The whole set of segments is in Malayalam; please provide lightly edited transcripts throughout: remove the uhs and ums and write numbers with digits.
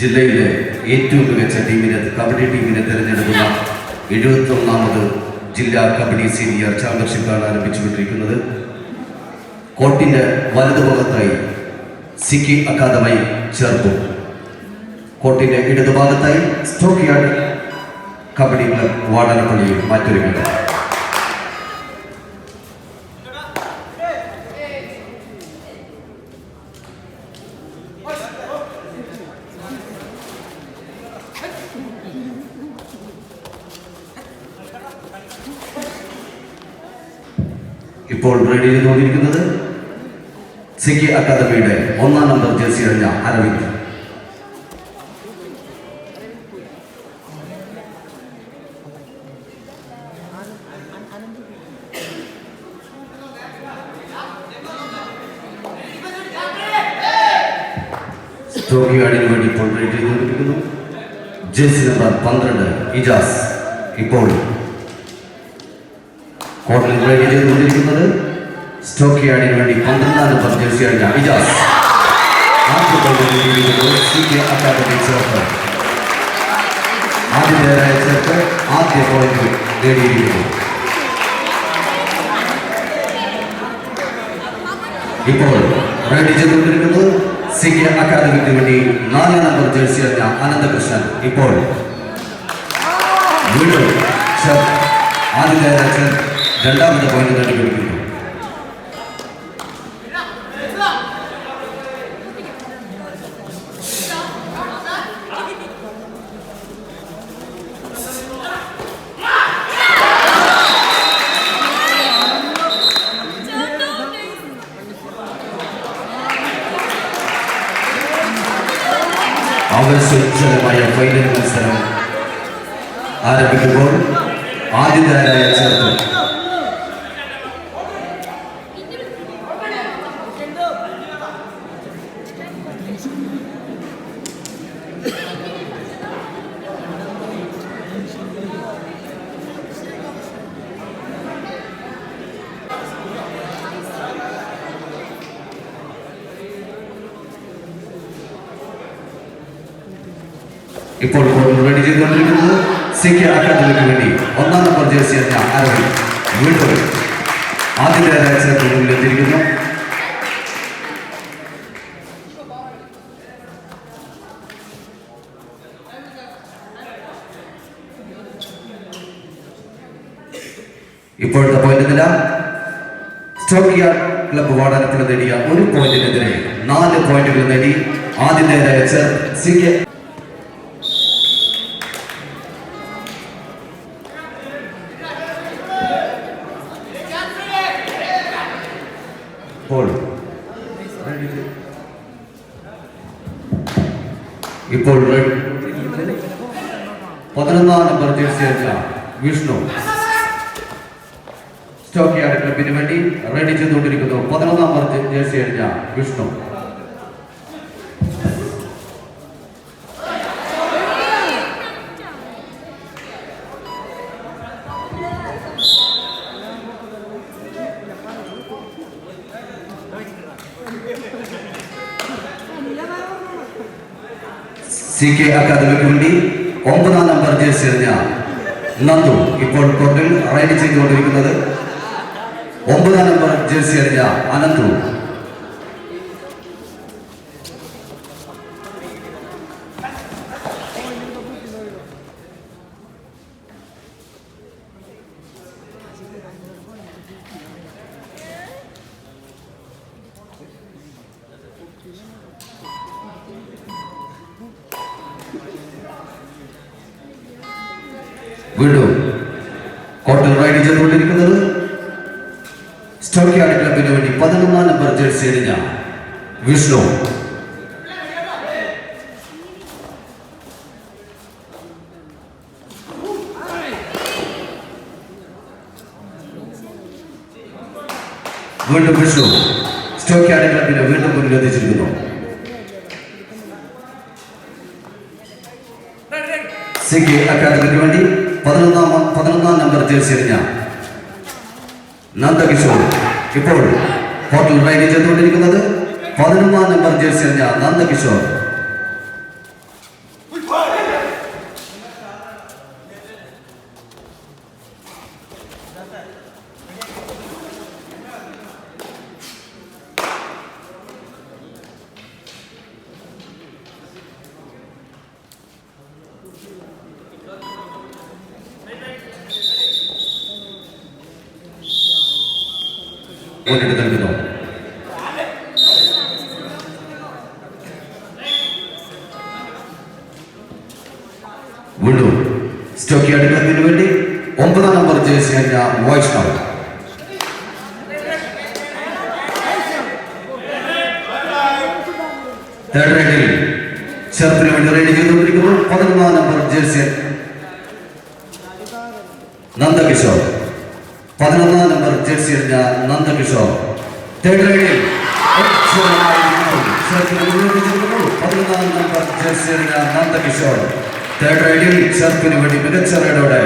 ജില്ലയിലെ ഏറ്റവും മികച്ച ടീമിനെ കബഡി ടീമിനെ തിരഞ്ഞെടുക്കുന്ന 71ാമത് ജില്ലാ കബഡി സീനിയർ ചാമ്പ്യൻഷിപ്പാണ് ആരംഭിച്ചുകൊണ്ടിരിക്കുന്നത്. കോർട്ടിന്റെ വലതുഭാഗത്തായി സിക്കി അക്കാദമി ചേർപ്പും, കോർട്ടിന്റെ ഇടതുഭാഗത്തായി സ്റ്റോക്ക് യാർഡ് കബഡി ക്ലബ് വാടാനപ്പള്ളിയും മാറ്റൊരുങ്ങുന്നു. ഇപ്പോൾ റെഡി ചെയ്തുകൊണ്ടിരിക്കുന്നത് സിക്കി അക്കാദമിയുടെ 1ാം നമ്പർ ജേഴ്സി അണിഞ്ഞ അരവിന്ദ്. സ്റ്റോക്ക് യാർഡിന് വേണ്ടി ഇപ്പോൾ റെഡി ചെയ്തുകൊണ്ടിരിക്കുന്നു ജേഴ്സി നമ്പർ 12 ഇജാസ്. ഇപ്പോൾ കോർട്ടിൽ റെഡി ചെയ്തുകൊണ്ടിരിക്കുന്നത് സ്റ്റോക്ക് യാർഡിന് വേണ്ടി 12ാം നമ്പർ ജേഴ്സി അണിഞ്ഞ ഇജാസ്. അക്കാദമി ചേർത്ത് ആദ്യത്തേതായ ചേർത്ത് ആദ്യ പോയിന്റ് നേടിയിരിക്കുന്നു. ഇപ്പോൾ റെഡി ചെയ്തുകൊണ്ടിരിക്കുന്നത് സിക്കി അക്കാദമിക്ക് വേണ്ടി 4ാം നമ്പർ ജേഴ്സി അണിഞ്ഞ അനന്തകൃഷ്ണൻ. ഇപ്പോൾ വീണ്ടും ആദ്യത്തേതായ ചേർത്ത് രണ്ടാമത്തെ പോയിന്റ് നേടിക്കൊടുക്കുന്നു. ആവേശോജ്വലമായ ഫൈനൽ മത്സരം ആരംഭിക്കുമ്പോൾ ആദ്യത്തേതായ ചേർത്ത് ഇപ്പോൾ റെഡി ചെയ്തുകൊണ്ടിരിക്കുന്നത് സിക്കി അക്കാദമിക്ക് വേണ്ടി 1ാം നമ്പർ ജേഴ്സി അണിഞ്ഞ അരവിന്ദ്. വീണ്ടും ആദ്യത്തേതായ ചേർത്ത് മുന്നിലെത്തിയിരിക്കുന്നു. ഇപ്പോഴത്തെ പോയിന്റ് നില സ്റ്റോക്ക് യാർഡ് ക്ലബ് വാടാനപ്പള്ളി നേടിയ 1 പോയിന്റിനെതിരെ 4 പോയിന്റുകൾ നേടി ആദ്യത്തേതായ ചേർത്ത് സിക്കി. ഇപ്പോൾ 11ാം നമ്പർ ജേഴ്സി അണിഞ്ഞ വിഷ്ണു സ്റ്റോക്ക് യാർഡ് ക്ലബിന് വേണ്ടി റെഡി ചെയ്തുകൊണ്ടിരിക്കുന്നു. 11ാം നമ്പർ ജേഴ്സി അണിഞ്ഞ വിഷ്ണു. സിക്കി അക്കാദമിക്ക് വേണ്ടി 9ാം നമ്പർ ജേഴ്സി അണിഞ്ഞ നന്ദു. ഇപ്പോൾ കോർട്ടിൽ റൈഡ് ചെയ്തുകൊണ്ടിരിക്കുന്നത് 9ാം നമ്പർ ജേഴ്സി അണിഞ്ഞ അനന്തു. വീണ്ടും കോർട്ടിൽ റൈഡ് ചെയ്തുകൊണ്ടിരിക്കുന്നത് സ്റ്റോക്ക് യാർഡ് ക്ലബിന് വേണ്ടി 11ാം നമ്പർ ജേഴ്സി അണിഞ്ഞ വിഷ്ണു. വീണ്ടും വിഷ്ണു സ്റ്റോക്ക് യാർഡ് ക്ലബിനെ വീണ്ടും മുന്നിലെത്തിച്ചിരിക്കുന്നു. സിക്കി അക്കാദമിക്ക് വേണ്ടി 11ാം നമ്പർ ജേഴ്സി അണിഞ്ഞ നന്ദകിഷോർ. ഇപ്പോൾ ഹോട്ടൽ റൈഡ് ചെയ്തുകൊണ്ടിരിക്കുന്നത് 11ാം നമ്പർ ജേഴ്സി അണിഞ്ഞ നന്ദകിഷോർ. മുന്നിട്ട് നിൽക്കുന്നു. വീണ്ടും സ്റ്റോക്കിയാർഡ് ക്ലബിന് വേണ്ടി 9-ാം നമ്പർ ജേഴ്സി അണിഞ്ഞ വൈഷ്ണവ്. തേർഡ് റൈഡിൽ ചെറുപ്പിന് വേണ്ടി റൈഡ് ചെയ്തുകൊണ്ടിരിക്കുന്നു 11-ാം നമ്പർ ജേഴ്സി നന്ദകിഷോർ. 11-ാം നമ്പർ ജേഴ്സി അണിഞ്ഞ നന്ദകിഷോർ തേർഡ് റൈഡിൽ 11-ാം നമ്പർ ജേഴ്സി അണിഞ്ഞ നന്ദകിഷോർ തേർഡ് റൈഡിൽ ചെറുപ്പിന് വേണ്ടി മികച്ച റൈഡോടെ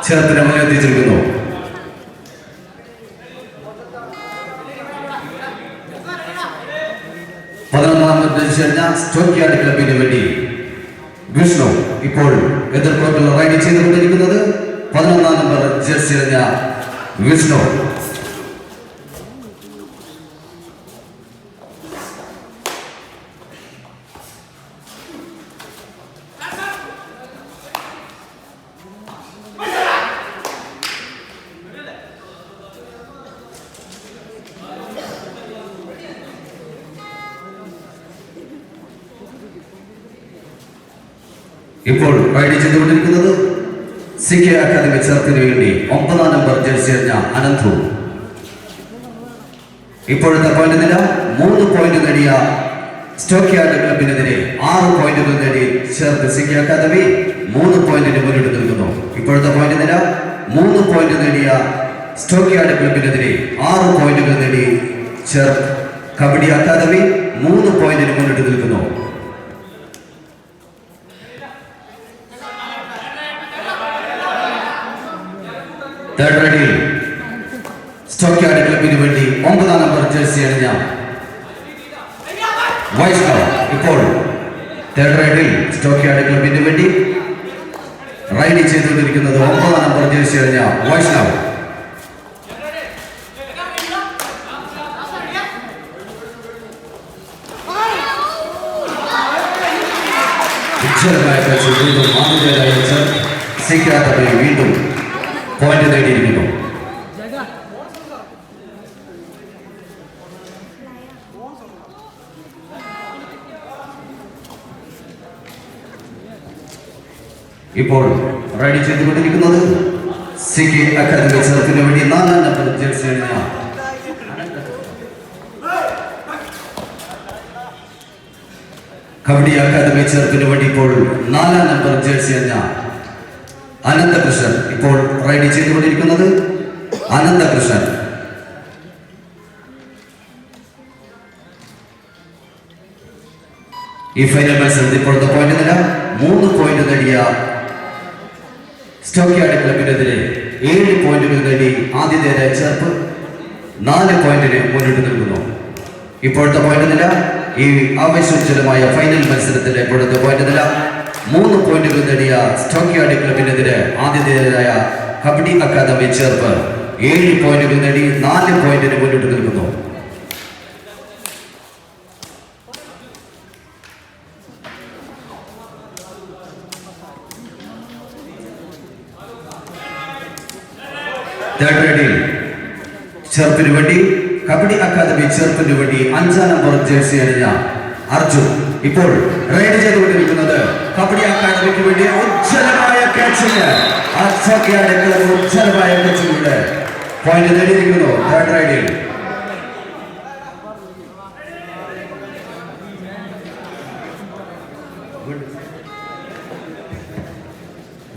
ചെറുപ്പിനെ മുന്നിലെത്തിച്ചിരിക്കുന്നു. സ്റ്റോക്കിയാർഡ് ക്ലബിന് വേണ്ടി വിഷ്ണു ഇപ്പോൾ എതിർ കോർട്ടിൽ റൈഡ് ചെയ്തുകൊണ്ടിരിക്കുന്നത് 11-ാം നമ്പർ ജേഴ്സി അണിഞ്ഞ വിഷ്ണു. ഇപ്പോൾ റൈഡ് ചെയ്തുകൊണ്ടിരിക്കുന്നത് CK അക്കാദമി ചെറുപ്പിന് വേണ്ടി 9-ാം നമ്പർ ജേഴ്സി അണിഞ്ഞ അനന്തു. ഇപ്പോഴത്തെ പോയിന്റ് നില 3 പോയിന്റ് നേടിയ സ്റ്റോക്കിയാർഡ് ക്ലബിനെതിരെ 6 പോയിന്റുകൾ നേടി ചേർത്ത് CK അക്കാദമി 3 പോയിന്റിന് മുന്നിട്ട് നിൽക്കുന്നു. ഇപ്പോഴത്തെ പോയിന്റ് നില 3 പോയിന്റ് നേടിയ സ്റ്റോക്കിയാർഡ് ക്ലബിനെതിരെ 6 പോയിന്റുകൾ നേടി ചേർത്ത് കബഡി അക്കാദമി 3 പോയിന്റിന് മുന്നിട്ട് നിൽക്കുന്നു. തേർഡ് റൈഡിൽ സ്റ്റോക്കിയാർഡ് ക്ലബിന് വേണ്ടി 9-ാം നമ്പർ ജേഴ്സി അണിഞ്ഞ വൈഷ്ണവ് ഇപ്പോൾ തേർഡ് റൈഡിൽ സ്റ്റോക്കിയാർഡ് ക്ലബിന് വേണ്ടി റൈഡ് ചെയ്തുകൊണ്ടിരിക്കുന്നത് 9-ാം നമ്പർ ജേഴ്സി അണിഞ്ഞ വൈഷ്ണവ്. വീണ്ടും ആതിഥേയരായ CK അക്കാദമി വീണ്ടും പോയിന്റ് നേടിയിരിക്കുന്നു. ഇപ്പോൾ റൈഡ് ചെയ്തുകൊണ്ടിരിക്കുന്നത് CK അക്കാദമി ചെറുപ്പിന് വേണ്ടി 4-ാം നമ്പർ ജേഴ്സി അണിഞ്ഞ കബഡി അക്കാദമി ചെറുപ്പിന് വേണ്ടി ഇപ്പോൾ 4-ാം നമ്പർ ജേഴ്സി അണിഞ്ഞ അനന്തകൃഷ്ണൻ ഇപ്പോൾ റൈഡ് ചെയ്തുകൊണ്ടിരിക്കുന്നത് അനന്തകൃഷ്ണൻ. ഈ ഫൈനൽ മത്സരത്തിൽ ഇപ്പോഴത്തെ പോയിന്റ് നില 3 പോയിന്റ് നേടിയ സ്റ്റോക്കിയാർഡ് ക്ലബിനെതിരെ 7 പോയിന്റുകൾ നേടി ആതിഥേയരായ ചേർപ്പ് 4 പോയിന്റിന് മുന്നിട്ട് നിൽക്കുന്നു. ഇപ്പോഴത്തെ പോയിന്റ് നില ഈ ആവേശോജ്വലമായ ഫൈനൽ മത്സരത്തിലെ ഇപ്പോഴത്തെ പോയിന്റ് നില 3 പോയിന്റുകൾ നേടിയ സ്റ്റോക്കിയാർഡ് ക്ലബിനെതിരെ ആതിഥേയരായ കബഡി അക്കാദമി ചേർപ്പ് 7 പോയിന്റുകൾ നേടി 4 പോയിന്റിന് മുന്നിട്ട് നിൽക്കുന്നു. തേർഡ് റൈഡിൽ ചെറുപ്പിന് വേണ്ടി കബഡി അക്കാദമി ചെറുപ്പിന് വേണ്ടി 5-ാം നമ്പർ ജേഴ്സി അണിഞ്ഞ അർജുൻ ഇപ്പോൾ റൈഡ് ചെയ്തുകൊണ്ടിരിക്കുന്നത് കബഡി അക്കാദമിക്ക് വേണ്ടി ഉജ്ജ്വലമായ ക്യാച്ചിന് ഉജ്ജ്വലമായ ക്യാച്ചിലൂടെ പോയിന്റ് നേടിയിരിക്കുന്നു. തേർഡ് റൈഡിൽ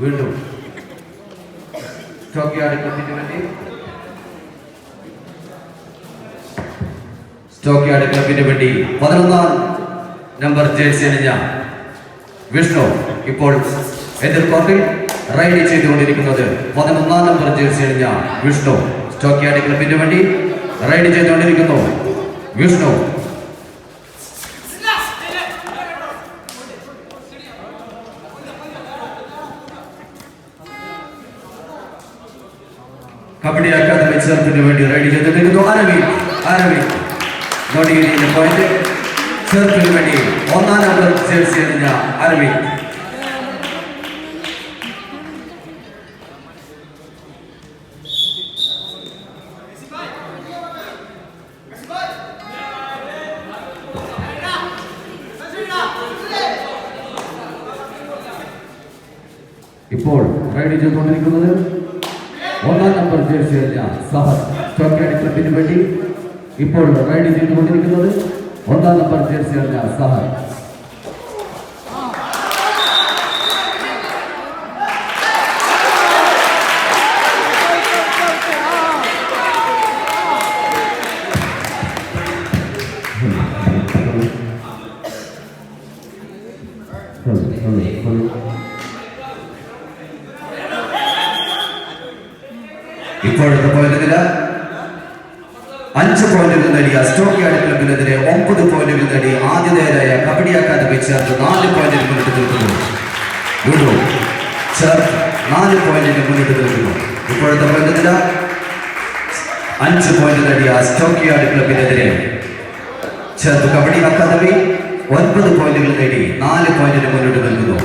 വീണ്ടും സ്റ്റോക്കിയാർഡ് ക്ലബിന് വേണ്ടി സ്റ്റോക്കിയാർഡ് ക്ലബിന് വേണ്ടി 11-ാം നമ്പർ ജേഴ്സി അണിഞ്ഞ വിഷ്ണു ഇപ്പോൾ എതിർ കോർട്ടിൽ റൈഡ് ചെയ്തുകൊണ്ടിരിക്കുന്നത് 11-ാം നമ്പർ ജേഴ്സി അണിഞ്ഞ വിഷ്ണു. സ്റ്റോക്കിയാർഡ് ക്ലബിന് വേണ്ടി റൈഡ് ചെയ്തുകൊണ്ടിരിക്കുന്നു വിഷ്ണു. കബഡി അക്കാദമി ചെറുപ്പിന് വേണ്ടി റെഡി ചെയ്തിരിക്കുന്നു. അരവിന്ദ് നോടിയിരിക്കുന്ന പോയിന്റ് ചെറുപ്പിന് വേണ്ടി 1-ാം നമ്പർ ജേഴ്സി അണിഞ്ഞ അരവിന്ദ്. ഇപ്പോൾ റൈഡ് ചെയ്തുകൊണ്ടിരിക്കുന്നത് 1-ാം നമ്പർ ജേഴ്സി അണിഞ്ഞ സഹർ സ്റ്റോക്കിയാർഡ് ക്ലബിന് വേണ്ടി. ഇപ്പോൾ റൈഡ് ചെയ്തുകൊണ്ടിരിക്കുന്നത് 1-ാം നമ്പർ ജേഴ്സി അണിഞ്ഞ സഹർ. ഇപ്പോഴത്തെ പോയിന്റ് നില 5 പോയിന്റുകൾ നേടിയ സ്റ്റോക്കിയാർഡ് ക്ലബിനെതിരെ 9 പോയിന്റുകൾ നേടി ആതിഥേയരായ കബഡി അക്കാദമി ചേർത്ത് 4 പോയിന്റിന് മുന്നിട്ട് നിൽക്കുന്നു. വീണ്ടും ചേർത്ത് 4 പോയിന്റിന് മുന്നിട്ട് നിൽക്കുന്നു. ഇപ്പോഴത്തെ പോയിന്റ് നില 5 പോയിന്റ് നേടിയ സ്റ്റോക്കിയാർഡ് ക്ലബിനെതിരെ ചേർത്ത് കബഡി അക്കാദമി 9 പോയിന്റുകൾ നേടി 4 പോയിന്റിന് മുന്നിട്ട് നിൽക്കുന്നു.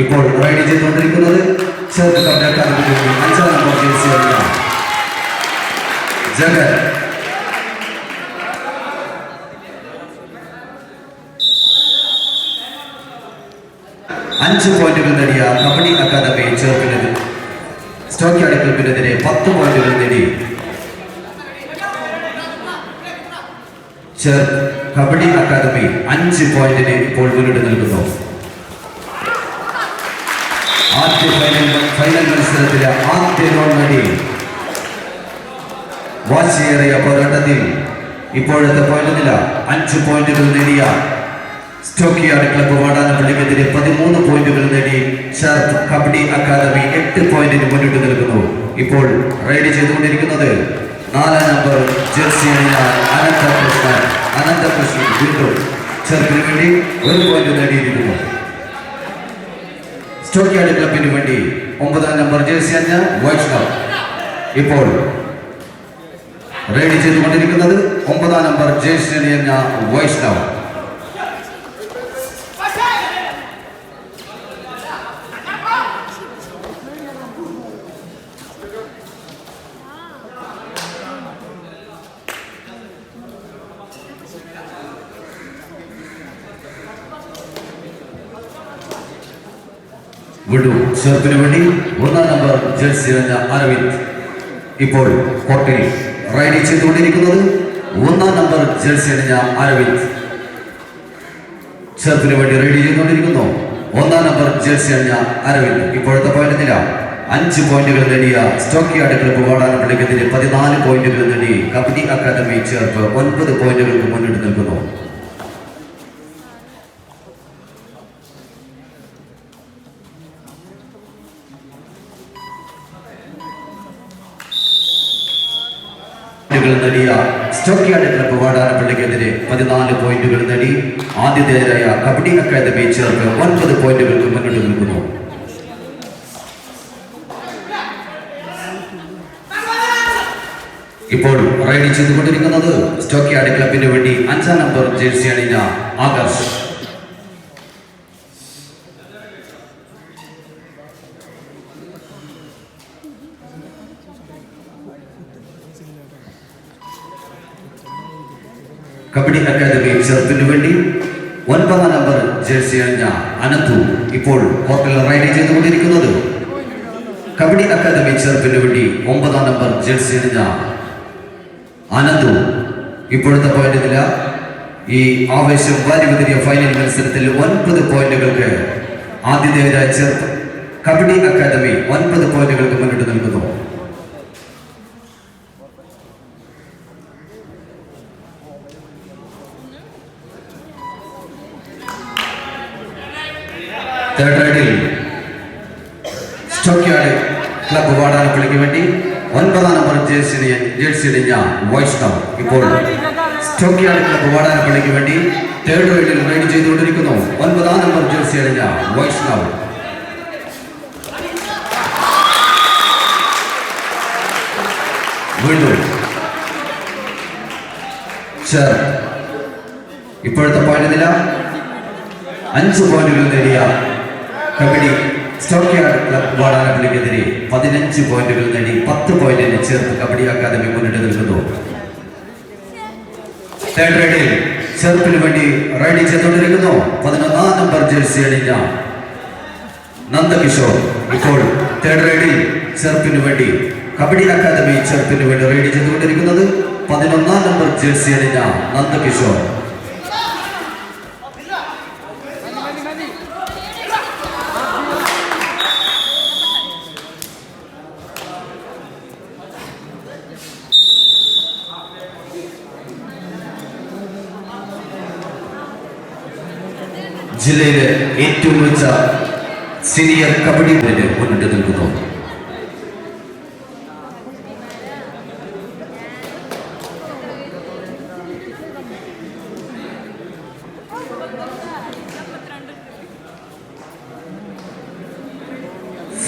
ഇപ്പോൾ റൈഡ് ചെയ്തുകൊണ്ടിരിക്കുന്നത് ചേർത്ത് കബഡി അക്കാദമിക്ക് വേണ്ടി 5-ാം നമ്പർ ജേഴ്സി അണിഞ്ഞ ജഗൻ. അഞ്ച് പോയിന്റുകൾ നേടിയ കബഡി അക്കാദമി ചേർപ്പിനെതിരെ സ്റ്റോക്കിയാർഡ് ക്ലബിനെതിരെ 10 പോയിന്റുകൾ നേടി കബഡി അക്കാദമി 5 പോയിന്റിന് ഇപ്പോൾ മുന്നിട്ട് നിൽക്കുന്നു. ആദ്യ ഫൈനൽ മത്സരത്തിലെ ആദ്യ ഗോൾ നേടി വാശിയേറിയ പോരാട്ടത്തിൽ ഇപ്പോഴത്തെ പോയിന്റ് നില 5 പോയിന്റുകൾ നേടിയ സ്റ്റോക്കിയാർഡ് ക്ലബ്ബ് വാടാനപ്പള്ളിക്കെതിരെ 13 പോയിന്റുകൾ നേടി ചേർത്ത് കബഡി അക്കാദമി 8 പോയിന്റിന് മുന്നിട്ട് നിൽക്കുന്നു. ഇപ്പോൾ റൈഡ് ചെയ്തുകൊണ്ടിരിക്കുന്നത് 4-ാം നമ്പർ ജേഴ്സി അണിഞ്ഞ അനന്തകൃഷ്ണൻ വീണ്ടും ചേർപ്പിന് വേണ്ടി 1 പോയിന്റ് നേടിയിരിക്കുന്നു. സ്റ്റോക്കിയാർഡ് ക്ലബിന് വേണ്ടി 9-ാം നമ്പർ ജേഴ്സി അണിഞ്ഞ വൈഷ്ണവ് ഇപ്പോൾ റൈഡ് ചെയ്തുകൊണ്ടിരിക്കുന്നത് 9-ാം നമ്പർ ജേഴ്സി അണിഞ്ഞ വൈഷ്ണവ്. വീണ്ടും ചേർപ്പിന് വേണ്ടി 1-ാം നമ്പർ ജേഴ്സി അണിഞ്ഞ അരവിന്ദ് ഇപ്പോൾ കോർട്ടിൽ റൈഡ് ചെയ്തുകൊണ്ടിരിക്കുന്നത് 1-ാം നമ്പർ ജേഴ്സി അണിഞ്ഞ അരവിന്ദ്. ചേർപ്പിന് വേണ്ടി റൈഡ് ചെയ്തുകൊണ്ടിരിക്കുന്നു 1-ാം നമ്പർ ജേഴ്സി അണിഞ്ഞ അരവിന്ദ്. ഇപ്പോഴത്തെ പോയിന്റ് നില 5 പോയിന്റുകൾ നേടിയ സ്റ്റോക്കിയാർഡ് ക്ലബ്ബ് വാടാനപ്പള്ളിക്കെതിരെ 14 പോയിന്റുകൾ നേടി കബഡി അക്കാദമി ചേർപ്പ് 9 പോയിന്റുകൾക്ക് മുന്നിട്ട് നിൽക്കുന്നു. നേടിയ സ്റ്റോക്കിയാർഡ് ക്ലബ്ബ് വാടാനപ്പള്ളിക്കെതിരെ 14 പോയിന്റുകൾ നേടി ആതിഥേയരായ കബഡി അക്കാദമി ചേർത്ത് 9 പോയിന്റുകൾക്ക് മുന്നിട്ട് നിൽക്കുന്നു. ഇപ്പോൾ റൈഡ് ചെയ്തുകൊണ്ടിരിക്കുന്നത് സ്റ്റോക്കിയാർഡ് ക്ലബിന് വേണ്ടി 5-ാം നമ്പർ ജേഴ്സി അണിഞ്ഞ ആകാശ്. കബഡി അക്കാദമി ചെറുപ്പിന് വേണ്ടി 9-ാം നമ്പർ ജേഴ്സി അണിഞ്ഞ അനന്തു ഇപ്പോൾ കോർട്ടിൽ റൈഡ് ചെയ്തുകൊണ്ടിരിക്കുന്നത് കബഡി അക്കാദമി ചെറുപ്പിന് വേണ്ടി 9-ാം നമ്പർ ജേഴ്സി അണിഞ്ഞ അനന്തു. ഇപ്പോഴത്തെ പോയിന്റ് നില ഈ ആവേശം വാരിവിതറിയ ഫൈനൽ മത്സരത്തിൽ 9 പോയിന്റുകൾക്ക് ആതിഥേയരായ ചെറുപ്പ് കബഡി അക്കാദമി 9 പോയിന്റുകൾക്ക് മുന്നിട്ട് നിൽക്കുന്നു. തേർഡ് റൈഡിൽ സ്റ്റോക്കിയാർഡ് ക്ലബ്ബ് വാടാനപ്പള്ളിക്ക് വേണ്ടി 9-ാം നമ്പർ ജേഴ്സി അണിഞ്ഞ വൈഷ്ണവ് ഇപ്പോൾ സ്റ്റോക്കിയാർഡ് ക്ലബ്ബ് വാടാനപ്പള്ളിക്ക് വേണ്ടി തേർഡ് റൈഡിൽ റൈഡ് ചെയ്തുകൊണ്ടിരിക്കുന്നു 9-ാം നമ്പർ ജേഴ്സി അണിഞ്ഞ വൈഷ്ണവ്. വീണ്ടും ചെറുപ്പ്. ഇപ്പോഴത്തെ പോയിന്റ് നില 5 പോയിന്റുകൾ നേടിയ കബഡി സ്റ്റോക്ക് യാർഡ് ക്ലബ് വാടാനപ്പള്ളിക്കെതിരെ 15 പോയിന്റുകൾ നേടി 10 പോയിന്റിന് ചേർത്ത് കബഡി അക്കാദമി മുന്നിട്ട് നിൽക്കുന്നു. തേർഡ് റൈഡിൽ ചെറുപ്പിന് വേണ്ടി റൈഡ് ചെയ്തുകൊണ്ടിരിക്കുന്നു 11-ാം നമ്പർ ജേഴ്സി അണിഞ്ഞ നന്ദകിഷോർ. ഇപ്പോൾ തേർഡ് റൈഡിൽ ചെറുപ്പിന് വേണ്ടി കബഡി അക്കാദമി ചെറുപ്പിന് വേണ്ടി റൈഡ് ചെയ്തുകൊണ്ടിരിക്കുന്നത് 11-ാം നമ്പർ ജേഴ്സി അണിഞ്ഞ നന്ദകിഷോർ. ജില്ലയിലെ ഏറ്റവും മികച്ച സീനിയർ കബഡി മുന്നിട്ട് നിൽക്കുന്നു.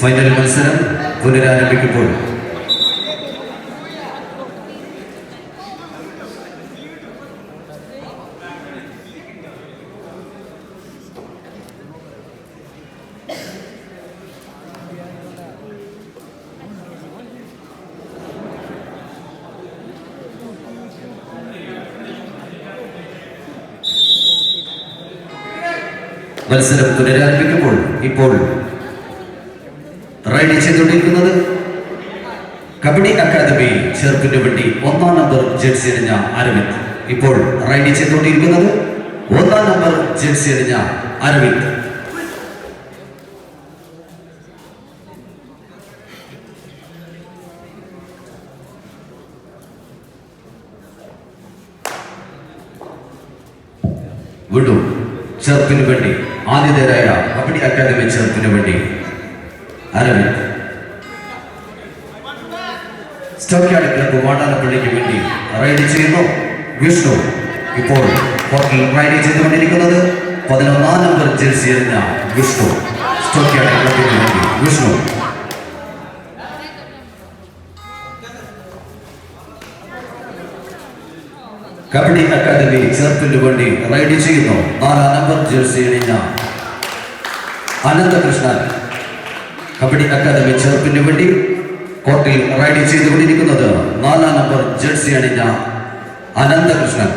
ഫൈനൽ മത്സരം പുനരാരംഭിക്കുമ്പോൾ ഇപ്പോൾ റൈഡ് ചെയ്തുകൊണ്ടിരിക്കുന്നത് കബഡി അക്കാദമി ചെറുപ്പിന് വേണ്ടി 1-ാം നമ്പർ ജേഴ്സി അണിഞ്ഞ അരവിന്ദ്. ഇപ്പോൾ റൈഡ് ചെയ്തുകൊണ്ടിരിക്കുന്നത് 1-ാം നമ്പർ ജേഴ്സി അണിഞ്ഞ അരവിന്ദ്. വീണ്ടും ചെറുപ്പിന് വേണ്ടി ആതിഥേയരായ കബഡി അക്കാദമി ചെറുപ്പിന് വേണ്ടി അരവിന്ദ്. സ്റ്റോക്ക് യാർഡ് ക്ലബ് വാടാനപ്പള്ളിക്ക് വേണ്ടി റൈഡ് ചെയ്യുന്നു വിഷ്ണു. ഇപ്പോൾ കോർട്ടിൽ റൈഡ് ചെയ്തുകൊണ്ടിരിക്കുന്നത് 11-ാം നമ്പർ ജേഴ്സി അണിഞ്ഞ വിഷ്ണു. സ്റ്റോക്ക് യാർഡ് ക്ലബിന് വേണ്ടി വിഷ്ണു. കബഡി അക്കാദമി ചെറുപ്പിന് വേണ്ടി റൈഡ് ചെയ്യുന്നു 4-ാം നമ്പർ ജേഴ്സി അണിഞ്ഞ അനന്തകൃഷ്ണൻ. കബഡി അക്കാദമി ചെറുപ്പിന് വേണ്ടി കോർട്ടിൽ റൈഡ് ചെയ്തുകൊണ്ടിരിക്കുന്നത് 4-ാം നമ്പർ ജേഴ്സി അണിഞ്ഞ അനന്തകൃഷ്ണൻ.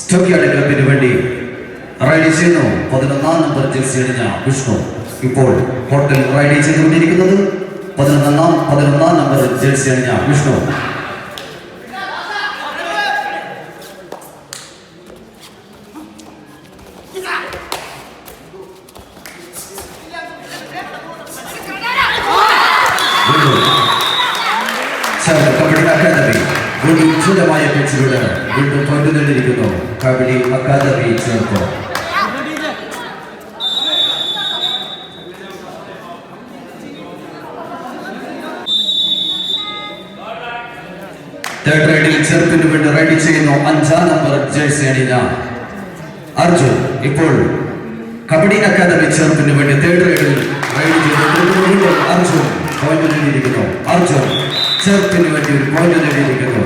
സ്റ്റോക്ക് യാർഡ് ക്ലബിന് വേണ്ടി റൈഡ് ചെയ്യുന്നു 11-ാം നമ്പർ ജേഴ്സി അണിഞ്ഞ വിഷ്ണു. ഇപ്പോൾ കോർട്ടിൽ റൈഡ് ചെയ്തുകൊണ്ടിരിക്കുന്നത് 11-ാം നമ്പർ ജേഴ്സി അണിഞ്ഞ വിഷ്ണു. കബഡി അക്കാദമി വീണ്ടും ഉജ്ജ്വലമായ പിച്ചിലൂടെ വീണ്ടും പോയിന്റ് നേടിയിരിക്കുന്നു കബഡി അക്കാദമി ചേർപ്പ്. തേർഡ് റൈഡിൽ ചെറുപ്പിന് വേണ്ടി റൈഡ് ചെയ്യുന്നു 5-ാം നമ്പർ ജേഴ്സി അണിഞ്ഞ അർജുൻ. ഇപ്പോൾ കബഡി അക്കാദമി ചെറുപ്പിന് വേണ്ടി തേർഡ് റൈഡിൽ റൈഡ് ചെയ്ത് അർജുൻ പോയിന്റ് നേടിയിരിക്കുന്നു. അർജുൻ ചെറുപ്പിന് വേണ്ടി ഒരു പോയിന്റ് നേടിയിരിക്കുന്നു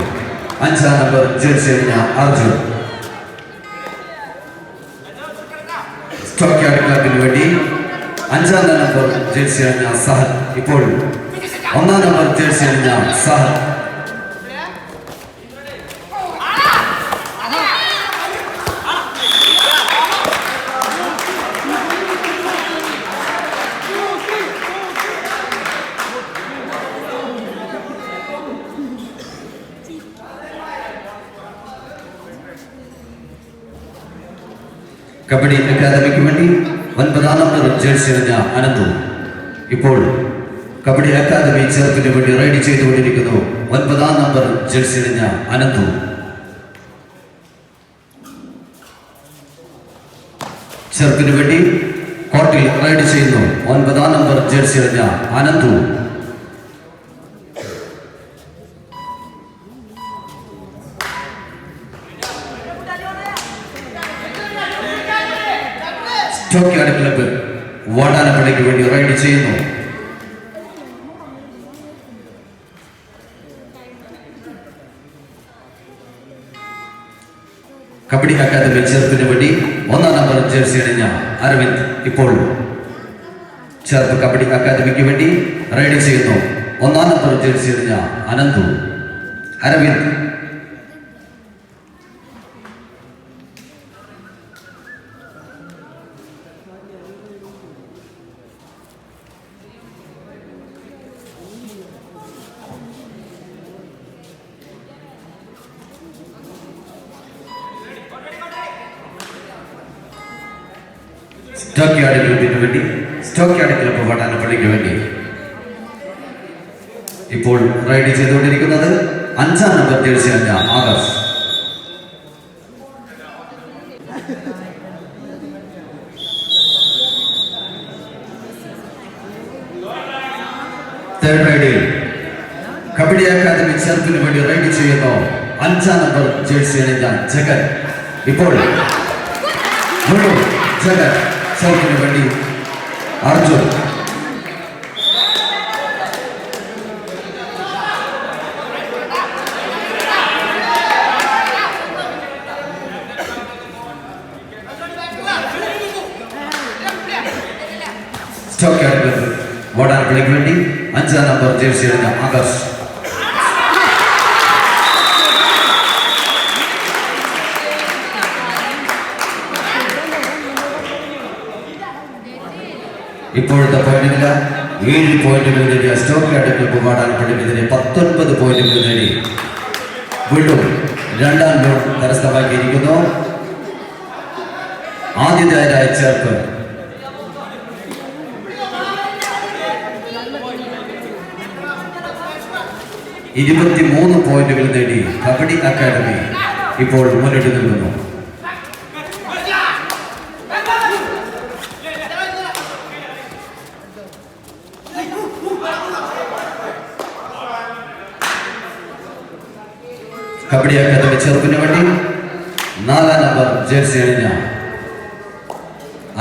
5-ാം നമ്പർ ജേഴ്സി അണിഞ്ഞ അർജുൻ. സ്റ്റോക്ക് യാർഡ് ക്ലബിന് വേണ്ടി 5-ാം നമ്പർ ജേഴ്സി അണിഞ്ഞ സഹൽ. ഇപ്പോൾ 1-ാം നമ്പർ ജേഴ്സി അണിഞ്ഞ സഹൽ. കബഡി അക്കാദമിക്ക് വേണ്ടി 9-ാം നമ്പർ ജേഴ്സി അണിഞ്ഞ അനന്തു. ഇപ്പോൾ കബഡി അക്കാദമി ചെറുപ്പിന് വേണ്ടി റൈഡ് ചെയ്തുകൊണ്ടിരിക്കുന്നു 9-ാം നമ്പർ ജേഴ്സി അണിഞ്ഞ അനന്തു. ചെറുപ്പിന് വേണ്ടി കോർട്ടിൽ റൈഡ് ചെയ്യുന്നു 9-ാം നമ്പർ ജേഴ്സി അണിഞ്ഞ അനന്തു. സ്റ്റോക്യാർഡ് ക്ലബ്ബ് വാടാനപ്പള്ളിക്ക് വേണ്ടി റൈഡ് ചെയ്യുന്നു. കബഡി അക്കാദമി ചെറുപ്പിന് വേണ്ടി 1-ാം നമ്പർ ജേഴ്സി അണിഞ്ഞ അരവിന്ദ് ഇപ്പോൾ ചെറുപ്പ് കബഡി അക്കാദമിക്ക് വേണ്ടി റൈഡ് ചെയ്യുന്നു. 1-ാം നമ്പർ ജേഴ്സി അണിഞ്ഞ അനന്തു അരവിന്ദ്. സ്റ്റോക്യാർഡ് ക്ലബിന് വേണ്ടി സ്റ്റോക്യാർഡ് ക്ലബ്ബ് വാടാനപ്പള്ളിക്ക് വേണ്ടി ഇപ്പോൾ റൈഡ് ചെയ്തുകൊണ്ടിരിക്കുന്നത് 5-ാം നമ്പർ ജേഴ്സി അണിഞ്ഞ ആകാശ്. തേർഡ് റൈഡിൽ കബഡി അക്കാദമി ചെറുപ്പിന് വേണ്ടി റൈഡ് ചെയ്യുന്നു 5-ാം നമ്പർ ജേഴ്സി അണിഞ്ഞ ജഗൻ. ഇപ്പോൾ ജഗൻ ചെറുപ്പിന് വേണ്ടി അർജുൻ. സ്റ്റോക്യാർഡ് ക്ലബ്ബ് വാടാനപ്പള്ളിക്ക് വേണ്ടി 5-ാം നമ്പർ ജേഴ്സി അണിഞ്ഞ ആകാശ്. ഇപ്പോഴത്തെ പോയിന്റ് നില 7 പോയിന്റുകൾ നേടിയ സ്റ്റോക്യാർഡ് ക്ലബ്ബ് വാടാനപ്പള്ളിക്കെതിരെ 19 പോയിന്റുകൾ നേടി വീണ്ടും 2-ാം ലോൺ കരസ്ഥമാക്കിയിരിക്കുന്നു. ആദ്യത്തേതായ ചേർപ്പ് 23 പോയിന്റുകൾ നേടി കബഡി അക്കാദമി ഇപ്പോൾ മുന്നിട്ട് നിൽക്കുന്നു. കബഡി അക്കാദമി ചെറുപ്പിന് വേണ്ടി 4-ാം നമ്പർ ജേഴ്സി അണിഞ്ഞ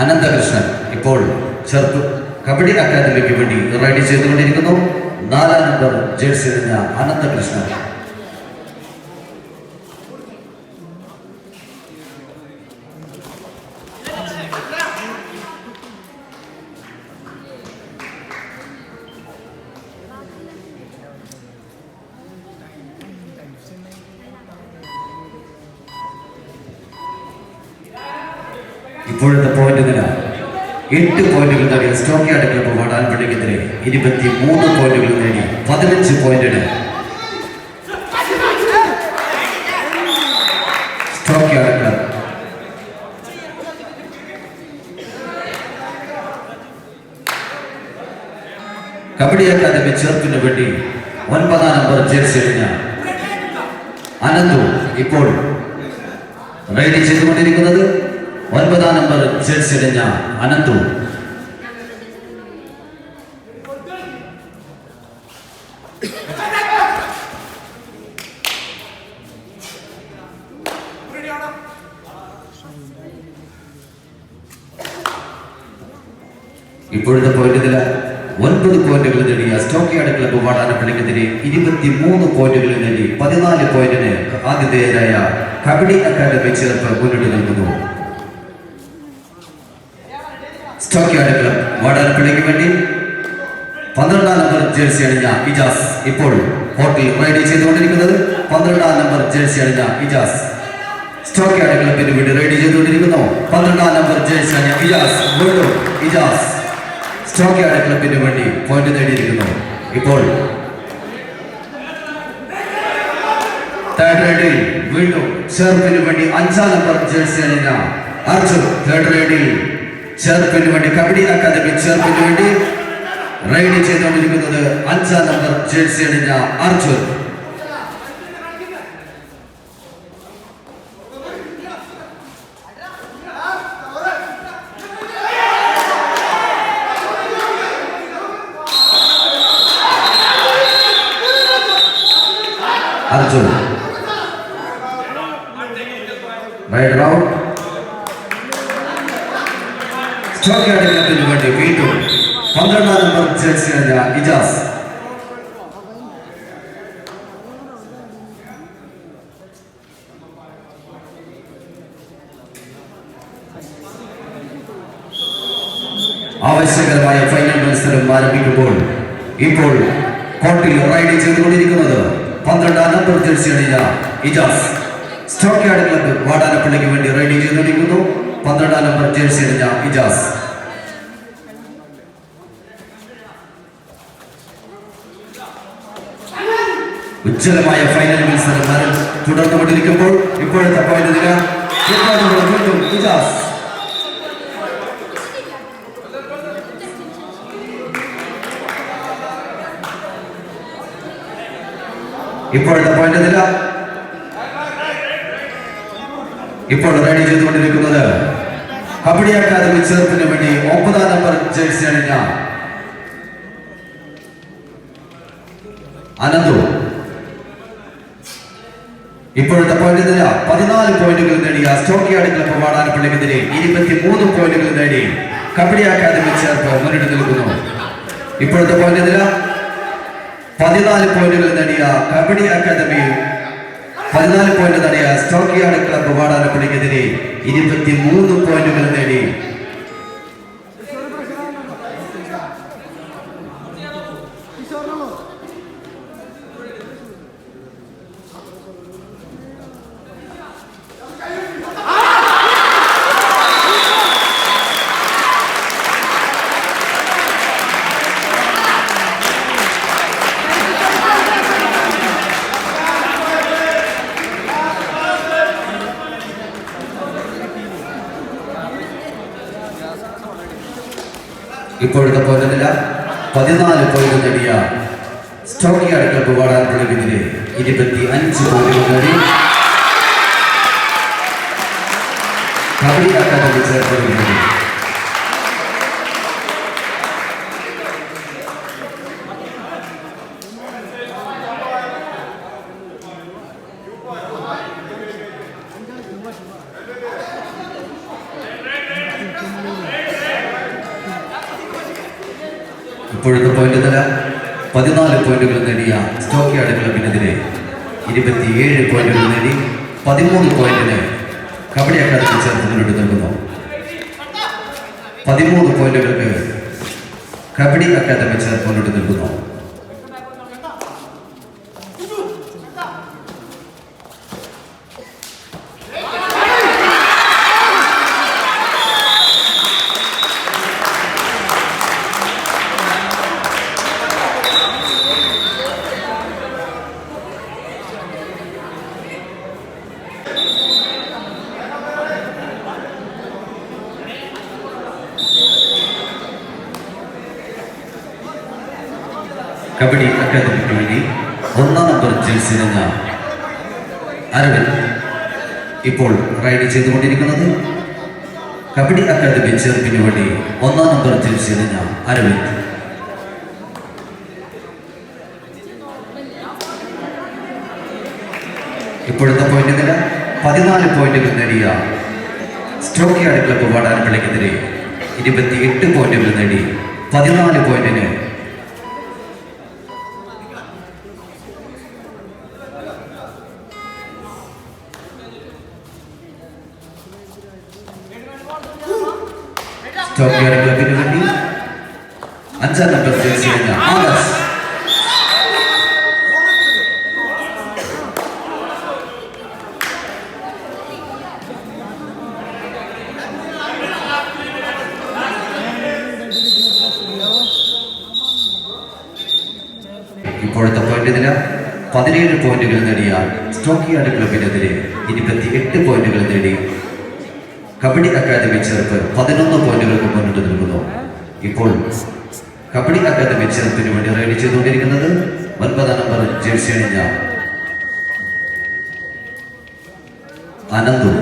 അനന്തകൃഷ്ണൻ ഇപ്പോൾ ചെറുപ്പ് കബഡി അക്കാദമിക്ക് വേണ്ടി റൈഡ് ചെയ്തുകൊണ്ടിരിക്കുന്നു. 4-ാം നമ്പർ ജേഴ്സി അണിഞ്ഞ അനന്തകൃഷ്ണൻ. ഇപ്പോഴത്തെ പോയിന്റ് നില 8 പോയിന്റുകൾ നേടിയ സ്റ്റോക്യാർഡ് ക്ലബ്ബ് വാടാനപ്പള്ളിക്കെതിരെ 23 പോയിന്റുകൾ നേടി 15 പോയിന്റിന് സ്റ്റോക്യാർഡ് ക്ലബ്ബ്. കബഡി അക്കാദമി ചെറുപ്പിന് വേണ്ടി 9-ാം നമ്പർ ജേഴ്സി അണിഞ്ഞ അനന്തു ഇപ്പോൾ റൈഡ് ചെയ്തുകൊണ്ടിരിക്കുന്നത് 9-ാം നമ്പർ ജേഴ്സി അണിഞ്ഞ അനന്തു. ഇപ്പോഴത്തെ പോയിന്റ് നില 9 പോയിന്റുകൾ നേടിയ സ്റ്റോക്യാർഡ് ക്ലബ്ബ് വാടാനപ്പള്ളിക്കെതിരെ 23 പോയിന്റുകൾ നേടി 14 പോയിന്റിന് ആതിഥേയരായ കബഡി അക്കാദമി ചെറുപ്പ് മുന്നിട്ട് നിൽക്കുന്നു. സ്റ്റോക്യാർഡ് ക്ലബ്ബ് വാടാനപ്പള്ളിക്ക് വേണ്ടി 12-ാം നമ്പർ ജേഴ്സി അണിഞ്ഞ ഇജാസ് ഇപ്പോൾ ഹോട്ടൽ റൈഡ് ചെയ്തുകൊണ്ടിരിക്കുന്നത്. 12-ാം നമ്പർ ജേഴ്സി അണിഞ്ഞ ഇജാസ് സ്റ്റോക്യാർഡ് ക്ലബ്ബിന് വേണ്ടി റൈഡ് ചെയ്തുകൊണ്ടിരിക്കുന്നു. 12-ാം നമ്പർ ജേഴ്സി അണിഞ്ഞ ഇജാസ് വീണ്ടും ഇജാസ് സ്റ്റോക്യാർഡ് ക്ലബ്ബിന് വേണ്ടി പോയിന്റ് നേടിയിരിക്കുന്നു. ഇപ്പോൾ തേർഡ് റൈഡിൽ വീണ്ടും ചെറുപ്പിന് വേണ്ടി 5-ാം നമ്പർ ജേഴ്സി അണിഞ്ഞ അർജുൻ. തേർഡ് റൈഡിൽ ചെറുപ്പിന് വേണ്ടി കബഡി അക്കാദമി ചെറുപ്പിന് വേണ്ടി റൈഡ് ചെയ്തുകൊണ്ടിരിക്കുന്നത് 5-ാം നമ്പർ ജേഴ്സി അണിഞ്ഞ Arjun. Arjun. Right round. Stockyard ക്ലബിന് വേണ്ടി വീണ്ടും 12 നമ്പർ ജേഴ്സി അണിഞ്ഞ ഇജാസ്. ആവശ്യകരമായ ഫൈനൽ മത്സരം ആരംഭിക്കുമ്പോൾ ഇപ്പോൾ കോർട്ടിൽ റൈഡ് ചെയ്തുകൊണ്ടിരിക്കുന്നത് 12 നമ്പർ ജേഴ്സി അണിഞ്ഞ ഇജാസ്. സ്റ്റോക്കിയാട് ക്ലബ്ബ് വാടാനപ്പള്ളിക്ക് വേണ്ടി റൈഡ് ചെയ്തുകൊണ്ടിരിക്കുന്നു 12 നമ്പർ ജേഴ്സി അണിഞ്ഞ ഇജാസ്. ഉജ്ജ്വലമായ ഫൈനൽ മത്സരം തുടർന്നുകൊണ്ടിരിക്കുമ്പോൾ ഇപ്പോഴത്തെ പോയിന്റ് നില വീണ്ടും ഇജാസ്. ഇപ്പോഴത്തെ പോയിന്റ് നില ഇപ്പോൾ റെഡി ചെയ്തുകൊണ്ടിരിക്കുന്നത് കബഡി അക്കാദമി ചേർപ്പിന് വേണ്ടി 9 നമ്പർ ജേഴ്സി അണിഞ്ഞ അനന്തു. ഇപ്പോഴത്തെ പോയിന്റ് നില 14 പോയിന്റുകൾ നേടിയ സ്റ്റോക്കിയാട് ക്ലബ്ബ് വാടാനപ്പള്ളിക്കെതിരെ 23 പോയിന്റുകൾ നേടി കബഡി അക്കാദമി ചേർപ്പ് മുന്നിട്ട് നിൽക്കുന്നു. ഇപ്പോഴത്തെ പോയിന്റ് നില 14 പോയിന്റുകൾ നേടിയ കബഡി അക്കാദമി 14 പോയിന്റ് നേടിയ സ്റ്റോക്കിയാട് ക്ലബ്ബ് വാടാനപ്പള്ളിക്കെതിരെ 23 പോയിന്റുകൾ നേടി ഇപ്പോഴത്തെ പോയിന്റ് നില 14 പോയിന്റ് നേടിയ സ്റ്റോക്കിയാട് ക്ലബ്ബ് വാടാനപ്പള്ളിക്കെതിരെ 25 പോയിന്റുകൾ നേടി കബഡി അക്കാദമി ചേർപ്പ്. ഇപ്പോഴത്തെ പോയിന്റ് നില 14 പോയിന്റുകൾ നേടിയ സ്റ്റോക്കിയാട് ക്ലബിനെതിരെ 27 പോയിന്റുകൾ നേടി 13 പോയിന്റിന് കബഡി അക്കാദമി ചേർത്ത് മുന്നോട്ട് നിൽക്കുന്നു. 13 പോയിന്റുകൾക്ക് കബഡി അക്കാദമി ചേർത്ത് മുന്നോട്ട് നിൽക്കുന്നു. കബഡി അക്കാദമിക്ക് വേണ്ടി 1 നമ്പർ ജേഴ്സി അണിഞ്ഞ അരവിന്ദ് ഇപ്പോൾ റൈഡ് ചെയ്തുകൊണ്ടിരിക്കുന്നത് കബഡി അക്കാദമി ചേർപ്പിന് വേണ്ടി 1 നമ്പർ ജേഴ്സി അണിഞ്ഞ അരവിന്ദ്. ഇപ്പോഴത്തെ പോയിന്റ് നില 14 പോയിന്റുകൾ നേടിയ സ്റ്റോക്കിയാട് ക്ലബ്ബ് വാടാനപ്പള്ളിക്കെതിരെ 28 പോയിന്റുകൾ നേടി 14 പോയിന്റിന് സ്റ്റോക്കിയാട് ക്ലബിന് വേണ്ടി 5 നമ്പർ ജേഴ്സി അണിഞ്ഞ ആകാശ്. ഇപ്പോഴത്തെ പോയിന്റ് നില 17 പോയിന്റുകൾ നേടിയ സ്റ്റോക്കിയാട് ക്ലബിനെതിരെ 28 പോയിന്റുകൾ നേടി കബഡി അക്കാദമി ചേർപ്പ് 11 പോയിന്റുകൾക്ക് മുന്നിട്ട് നിൽക്കുന്നു. ഇപ്പോൾ കബഡി അക്കാദമി ചേർപ്പിന് വേണ്ടി റൈഡ് ചെയ്തുകൊണ്ടിരിക്കുന്നത് 9 നമ്പർ ജേഴ്സി അണിഞ്ഞ അനന്തു.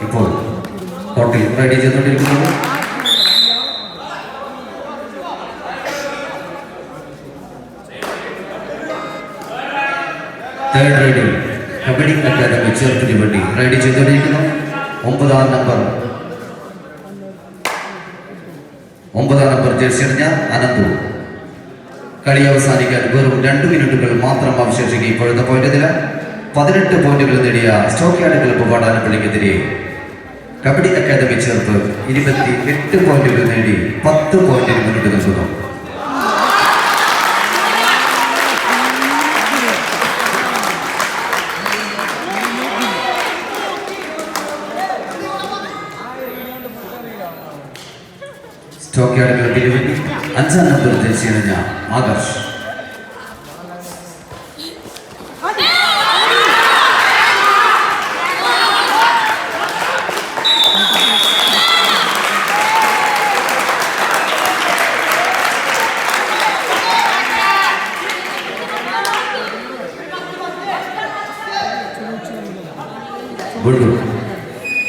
ഇപ്പോൾ കോർട്ടിൽ റൈഡ് ചെയ്തുകൊണ്ടിരിക്കുന്നത് തേർഡ് റൈഡിൽ കബഡി അക്കാദമി ചെറുപ്പിന് വേണ്ടി റൈഡ് ചെയ്തുകൊണ്ടിരിക്കുന്നു. 9-ാം നമ്പർ ജേഴ്സി അണിഞ്ഞ അനന്തു. കളി അവസാനിക്കാൻ വെറും 2 മിനിറ്റുകൾ മാത്രം അവശേഷിക്കും. ഇപ്പോഴത്തെ പോയിന്റ് നില 18 പോയിന്റുകൾ നേടിയ സ്റ്റോക്ക് യാർഡ് ക്ലബ്ബ് വാടാനപ്പള്ളിക്കെതിരെ കബഡി അക്കാദമി ചേർപ്പ് 28 പോയിന്റുകൾ നേടി 10 പോയിന്റിന് മുന്നിട്ട് നിൽക്കുന്നു. സ്റ്റോക്ക് യാർഡ് ക്ലബ്ബിന് വേണ്ടി 5-ാം നമ്പർ ജേഴ്സി അണിഞ്ഞ ആകാശ്.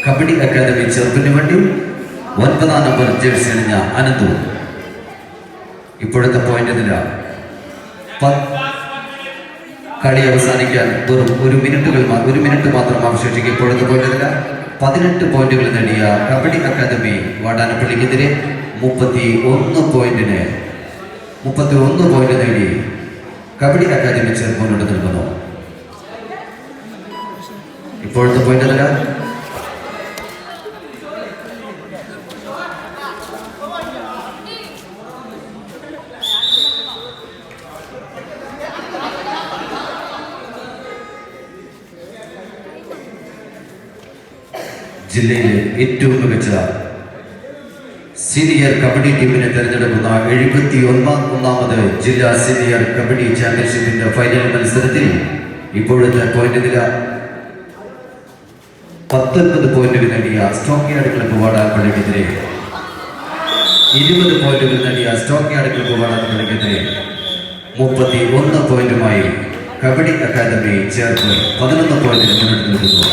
കബഡി അക്കാദമി ചെറുപ്പിന് വേണ്ടി 9-ാം നമ്പർ ജേഴ്സി അണിഞ്ഞ അനന്തു. ഇപ്പോഴത്തെ പോയിന്റ് നില കളി അവസാനിക്കാൻ വെറും 1 മിനിറ്റ് മാത്രം അവശേഷിക്കും. ഇപ്പോഴത്തെ പോയിന്റ് നില 18 പോയിന്റുകൾ നേടിയ കബഡി അക്കാദമി വാടാനപ്പള്ളിക്കെതിരെ 31 പോയിന്റ് നേടി കബഡി അക്കാദമി ചേർപ്പ് മുന്നോട്ട് നിൽക്കുന്നു. ഇപ്പോഴത്തെ പോയിന്റ് നില ജില്ലയിലെ ഏറ്റവും മികച്ച സീനിയർ കബഡി ടീമിനെ തെരഞ്ഞെടുക്കുന്ന 71ാമത് ജില്ലാ സീനിയർ കബഡി ചാമ്പ്യൻഷിപ്പിന്റെ ഫൈനൽ മത്സരത്തിൽ ഇപ്പോഴത്തെ പോയിന്റ് നില 19 പോയിന്റുകൾ നേടിയ സ്റ്റോക്ക് യാർഡ് ക്ലബ്ബ് വാടാനപ്പള്ളിക്കെതിരെ 20 പോയിന്റുകൾ നേടിയ സ്റ്റോക്ക് യാർഡ് ക്ലബ്ബ് വാടാനപ്പള്ളിക്കെതിരെ 31 പോയിന്റുമായി കബഡി അക്കാദമി ചേർത്ത് 11 പോയിന്റിന് മുന്നിട്ട് നിൽക്കുന്നു.